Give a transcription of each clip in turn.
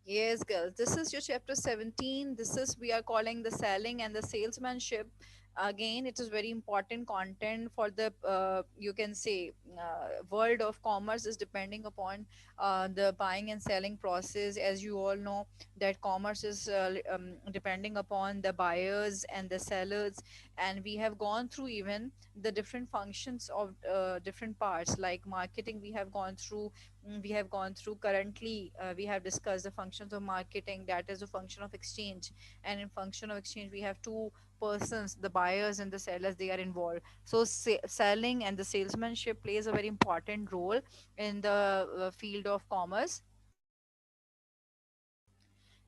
Yes, girls. This is your chapter 17. This is we are calling the selling and the salesmanship. Again, it is very important content for the you can say world of commerce is depending upon the buying and selling process. As you all know, that commerce is depending upon the buyers and the sellers, and we have gone through even the different functions of different parts like marketing. We have gone through currently, we have discussed the functions of marketing, that is a function of exchange. And in function of exchange we have two persons, the buyers and the sellers, they are involved. So selling and the salesmanship plays a very important role in the field of commerce.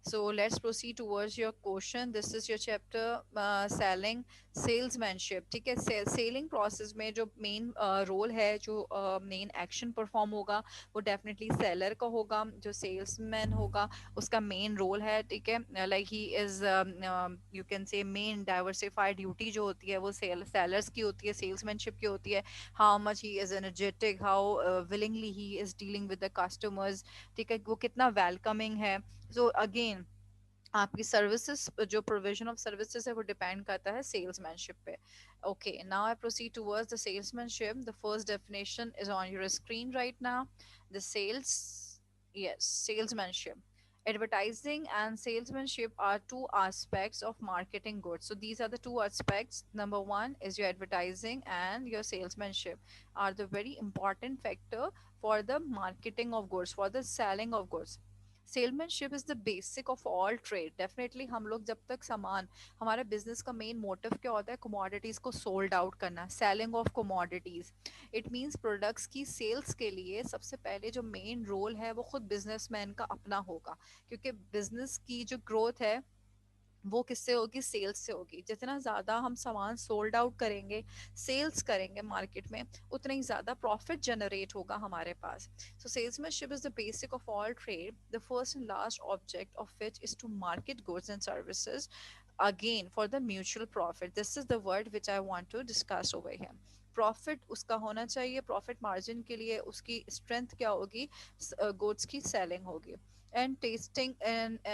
So let's proceed towards your question. This is your chapter selling salesmanship. ठीक है, selling process में जो main role है, जो main action perform होगा, वो definitely seller का होगा. जो सेल्समैन होगा उसका मेन रोल है. ठीक है, like he is you can say main diversified duty जो होती है वो सेलर्स की होती है, सेल्समैनशिप की होती है. How much he is energetic, how willingly he is dealing with the customers. ठीक है, वो कितना वेलकमिंग है. सो अगेन आपकी सर्विसेज, जो प्रोविजन ऑफ सर्विसेज है वो डिपेंड करता है सेल्समैनशिप पे. Okay, now I proceed towards the salesmanship. The first definition is on your screen right now. The sales, yes, salesmanship. Advertising and salesmanship are two aspects of marketing goods. So these are the two aspects. Number one is your advertising, and your salesmanship are the very important factor for the marketing of goods, for the selling of goods. Salesmanship is the basic of all trade. Definitely हम लोग जब तक सामान, हमारा business का main motive क्या होता है, कमोडिटीज को सोल्ड आउट करना, selling of commodities. It means products की सेल्स के लिए सबसे पहले जो मेन रोल है वो खुद बिजनेसमैन का अपना होगा. क्योंकि बिजनेस की जो ग्रोथ है वो किससे होगी, सेल्स से होगी. जितना ज़्यादा हम सामान सोल्ड आउट करेंगे, सेल्स करेंगे मार्केट में, उतना ही ज़्यादा प्रॉफिट जनरेट होगा हमारे पास. So salesmanship is the basic of all trade. The first and last object of which is to market goods and services, again for the mutual profit. This is the word which I want to discuss over here. Profit उसका होना चाहिए. Profit margin के लिए उसकी strength क्या होगी, goods की selling होगी. And tasting and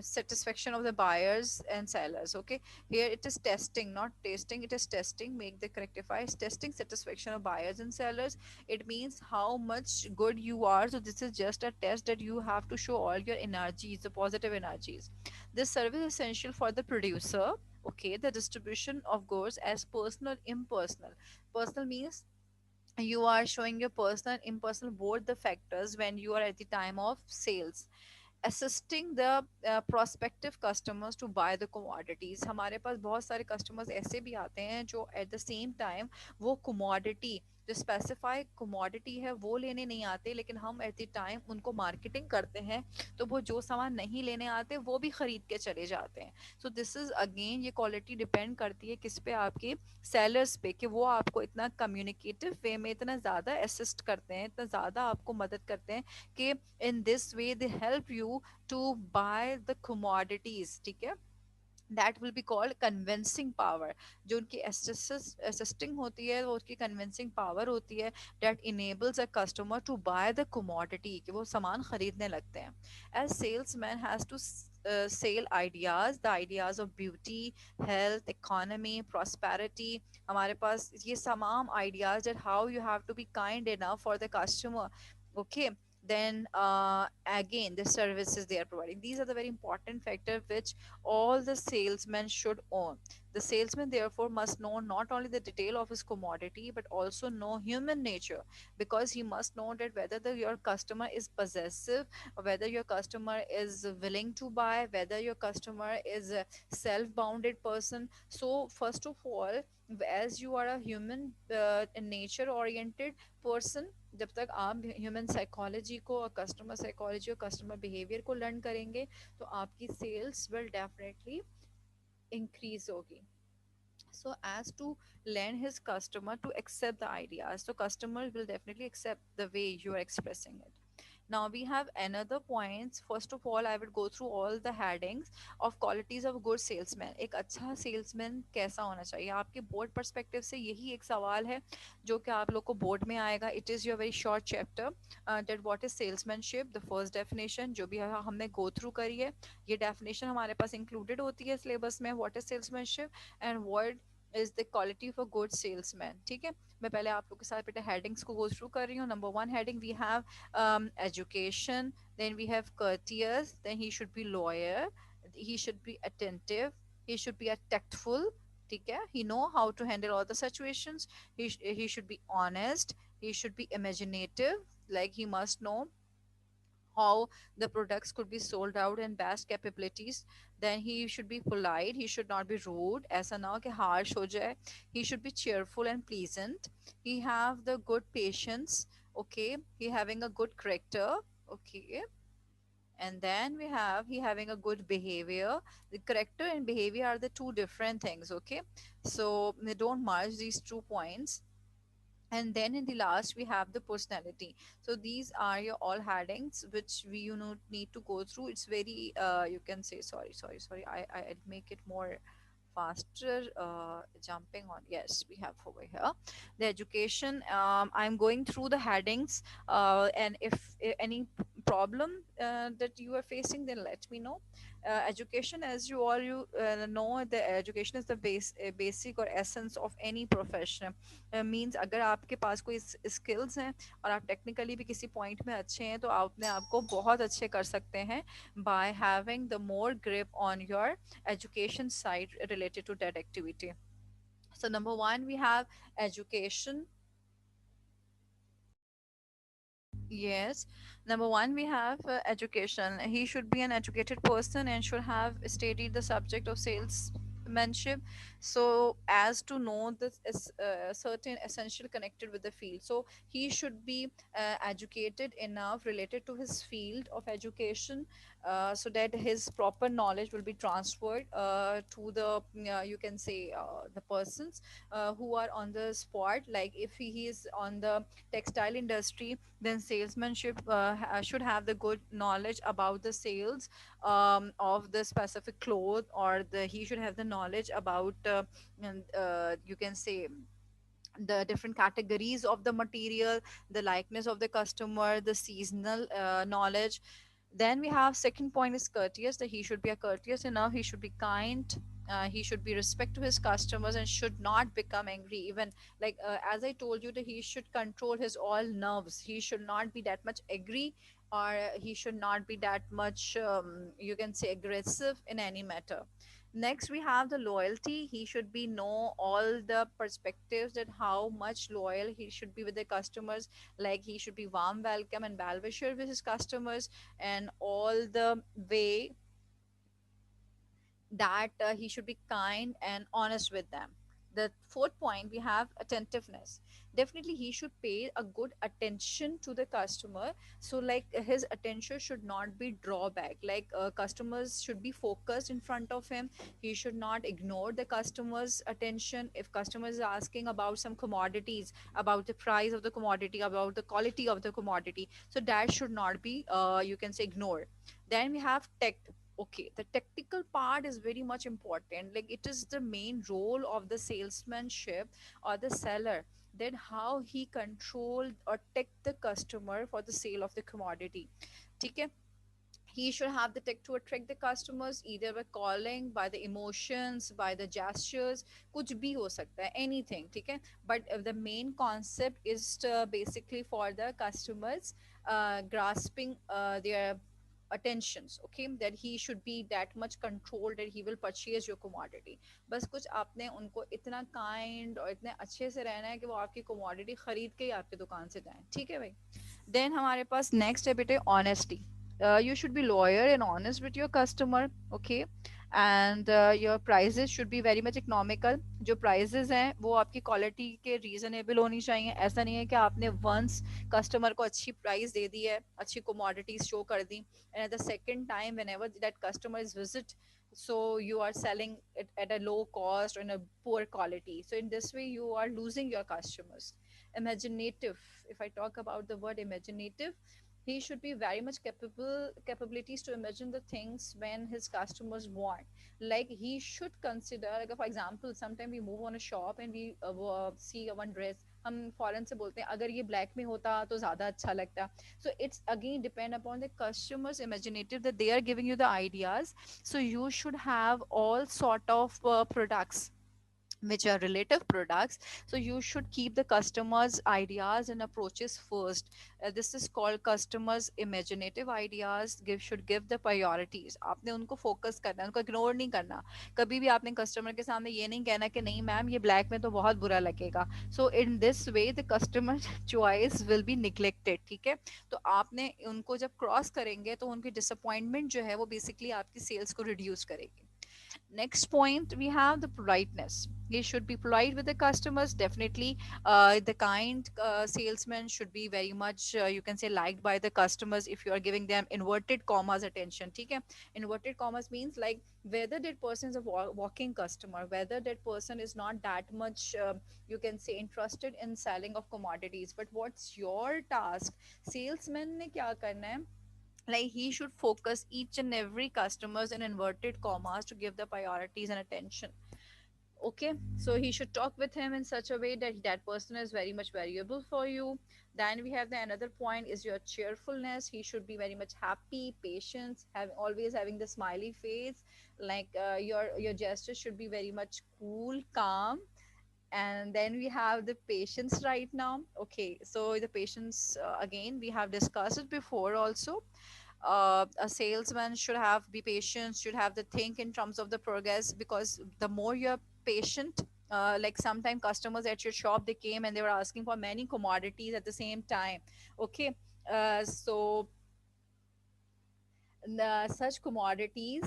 satisfaction of the buyers and sellers. Okay, here it is testing, not tasting, it is testing. Make the correctify. It's testing satisfaction of buyers and sellers. It means how much good you are. So this is just a test that you have to show all your energies, the positive energies. This service is essential for the producer. Okay, the distribution of goods as personal, impersonal. Personal means you are showing your personal, impersonal, both the factors when you are at the time of sales. Assisting the prospective customers to buy the commodities. हमारे पास बहुत सारे customers ऐसे भी आते हैं जो at the same time वो commodity, जो स्पेसिफाइड commodity है वो लेने नहीं आते, लेकिन हम एट द टाइम उनको मार्केटिंग करते हैं तो वो जो सामान नहीं लेने आते वो भी खरीद के चले जाते हैं. सो दिस इज अगेन, ये क्वालिटी डिपेंड करती है किस पे, आपके सेलर्स पे, कि वो आपको इतना कम्युनिकेटिव वे में इतना ज़्यादा असिस्ट करते हैं, इतना ज़्यादा आपको मदद करते हैं कि in this way they help you to buy the commodities. ठीक है, that will be called convincing power. जो उनकी assisting होती है वो उसकी convincing power होती है, that enables a customer to buy the commodity, कि वो सामान खरीदने लगते हैं. As salesman has to sell ideas, the ideas of beauty, health, economy, prosperity. हमारे पास ये तमाम ideas that how you have to be kind enough for the customer. Okay, then again the services they are providing, these are the very important factor which all the salesmen should own. The salesman therefore must know not only the detail of his commodity but also know human nature, because he must know that whether your customer is possessive, or whether your customer is willing to buy, whether your customer is a self-bounded person. So first of all, as you are a human nature oriented person, जब तक आप human psychology को और customer psychology और customer behaviour को learn करेंगे तो आपकी सेल्स विल डेफिनेटली इंक्रीज होगी. So as to learn his customer to accept the ideas, so customer will definitely accept the way you are expressing it. Now we have another points. First of all, I will go through all the headings of qualities of good salesman. एक अच्छा salesman कैसा होना चाहिए आपके board perspective से, यही एक सवाल है जो कि आप लोग को बोर्ड में आएगा. It is your very short chapter that what is salesmanship. The first definition जो भी हमने go through करी है, ये definition हमारे पास included होती है syllabus में. What is salesmanship and what is the quality of a good salesman. ठीक है, मैं पहले आप लोग के साथ बेटा headings को go through कर रही हूँ. Number one heading we have education, then we have courteous, then he should be lawyer, he should be attentive, he should be a tactful, ठीक है, he know how to handle all the situations, he should be honest, he should be imaginative, like he must know how the products could be sold out and best capabilities. Then he should be polite, he should not be rude, ऐसा ना हो कि harsh हो जाए. He should be cheerful and pleasant, he have the good patience, okay, he having a good character, okay. And then we have he having a good behavior. The character and behavior are the two different things, okay, so they don't merge these 2 points. And then in the last we have the personality. So these are your all headings which we need to go through. It's very you can say, sorry, I'll make it more faster. Jumping on, yes, we have over here the education. I'm going through the headings, and if any problem that you are facing, then let me know. Education, as you know, the education is the basic or essence of any profession. Means अगर आपके पास कोई skills हैं और आप technically भी किसी point में अच्छे हैं, तो आप अपने आप को बहुत अच्छे कर सकते हैं by having the more grip on your education side related to that activity. So number one we have education. Yes, number one we have education. He should be an educated person and should have studied the subject of salesmanship, so as to know the certain essential connected with the field. So he should be educated enough related to his field of education, so that his proper knowledge will be transferred to the you can say the persons who are on the spot. Like if he is on the textile industry, then salesmanship should have the good knowledge about the sales of the specific cloth, or he should have the knowledge about you can say the different categories of the material, the likeness of the customer, the seasonal knowledge. Then we have second point is courteous, that he should be a courteous enough, he should be kind, he should be respect to his customers and should not become angry. Even like as I told you, that he should control his all nerves, he should not be that much angry, or he should not be that much you can say aggressive in any matter. Next we have the loyalty. He should be know all the perspectives, that how much loyal he should be with the customers. Like he should be warm welcome and well wisher with his customers, and all the way that he should be kind and honest with them. The fourth point we have attentiveness. Definitely he should pay a good attention to the customer. So like his attention should not be drawback. Like customers should be focused in front of him. He should not ignore the customers attention. If customer is asking about some commodities, about the price of the commodity, about the quality of the commodity, so that should not be you can say ignored. Then we have tech. Okay, the technical part is very much important. Like it is the main role of the salesmanship or the seller, that how he controlled or tech the customer for the sale of the commodity. Okay, he should have the tech to attract the customers either by calling, by the emotions, by the gestures. कुछ भी हो सकता है, anything, ठीक है. But the main concept is basically for the customers grasping their attentions, okay, that he should be that much controlled that he will purchase your commodity. बस कुछ आपने उनको इतना kind और इतने अच्छे से रहना है कि वो आपकी commodity खरीद के ही आपकी दुकान से जाएं, ठीक है भाई. Then हमारे पास next है बेटे honesty. You should be loyal and honest with your customer, okay, and your prices should be very much economical. जो prices हैं वो आपकी quality के reasonable होनी चाहिए. ऐसा नहीं है कि आपने once customer को अच्छी price दे दी है, अच्छी commodities show कर दी, and at the second time whenever that customer is visit, so you are selling it at a low cost or in a poor quality. So in this way you are losing your customers. Imaginative. If I talk about the word imaginative, He should be very much capabilities to imagine the things when his customers want. Like he should consider, like for example, sometimes we move on a shop and we see one dress, हम फॉरन से बोलते हैं अगर ये black में होता तो ज़्यादा अच्छा लगता. So it's again depend upon the customers imaginative that they are giving you the ideas. So you should have all sort of products which are relative products. So you should keep the customers ideas and approaches first. This is called customers imaginative ideas give should give the priorities. आपने उनको focus करना है, उनको ignore नहीं करना. कभी भी आपने customer के सामने ये नहीं कहना कि नहीं मैम ये black में तो बहुत बुरा लगेगा. So in this way the customer choice will be neglected. ठीक है, तो आपने उनको जब cross करेंगे तो उनकी disappointment जो है वो basically आपकी sales को reduce करेगी. Next point, we have the politeness. He should be polite with the customers. Definitely, the kind salesman should be very much, you can say, liked by the customers if you are giving them inverted commas attention. Okay? Inverted commas means like whether that person is a walking customer, whether that person is not that much, you can say, interested in selling of commodities. But what's your task? Salesman ने क्या करना है? Like he should focus each and every customers in inverted commas to give the priorities and attention. Okay, so he should talk with him in such a way that that person is very much valuable for you. Then we have the another point is your cheerfulness. He should be very much happy, patient, have always having the smiley face. Like your gesture should be very much cool, calm. And then we have the patience right now. Okay, so the patience again we have discussed it before also. A salesman should have be patient, should have the think in terms of the progress, because the more you're patient, like sometimes customers at your shop they came and they were asking for many commodities at the same time. Okay, so such commodities,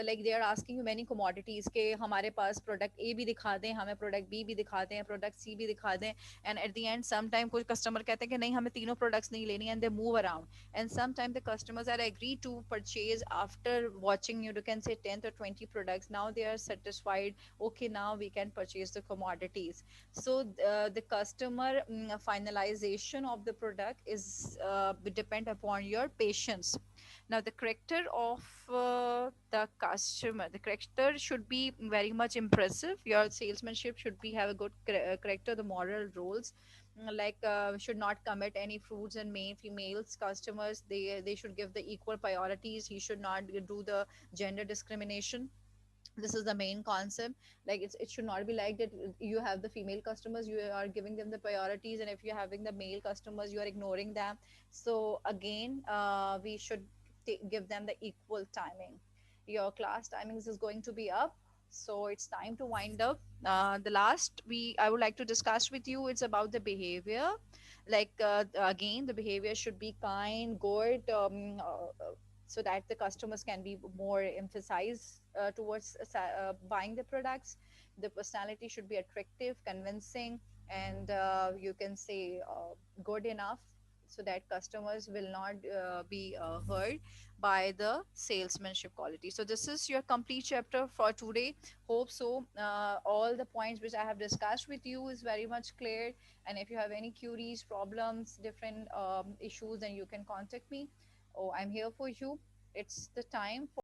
like they are asking you many commodities के हमारे पास product ए भी दिखा दें, हमें product B भी दिखा दें, product सी भी दिखा दें. And at the end some time कुछ कस्टमर कहते हैं कि नहीं हमें तीनों प्रोडक्ट्स नहीं लेनी, and they move around. And some time the customers are agree to purchase after watching you can say 10 or 20 products. Now they are satisfied, okay now we can purchase the commodities. So the customer finalization of the product is depend upon your patience. Now the character of the customer, the character should be very much impressive. Your salesmanship should be have a good character, the moral roles. Like should not commit any fruits and male females customers, they should give the equal priorities. He should not do the gender discrimination. This is the main concept. Like it should not be like that you have the female customers, you are giving them the priorities, and if you're having the male customers you are ignoring them. So again we should give them the equal timing. Your class timings is going to be up, so it's time to wind up. The last we I would like to discuss with you, it's about the behavior. Like again the behavior should be kind, good, so that the customers can be more emphasized towards buying the products. The personality should be attractive, convincing, and you can say good enough, so that customers will not be hurt by the salesmanship quality. So this is your complete chapter for today. Hope so all the points which I have discussed with you is very much clear. And if you have any queries, problems, different issues, then you can contact me. Oh, I'm here for you. It's the time for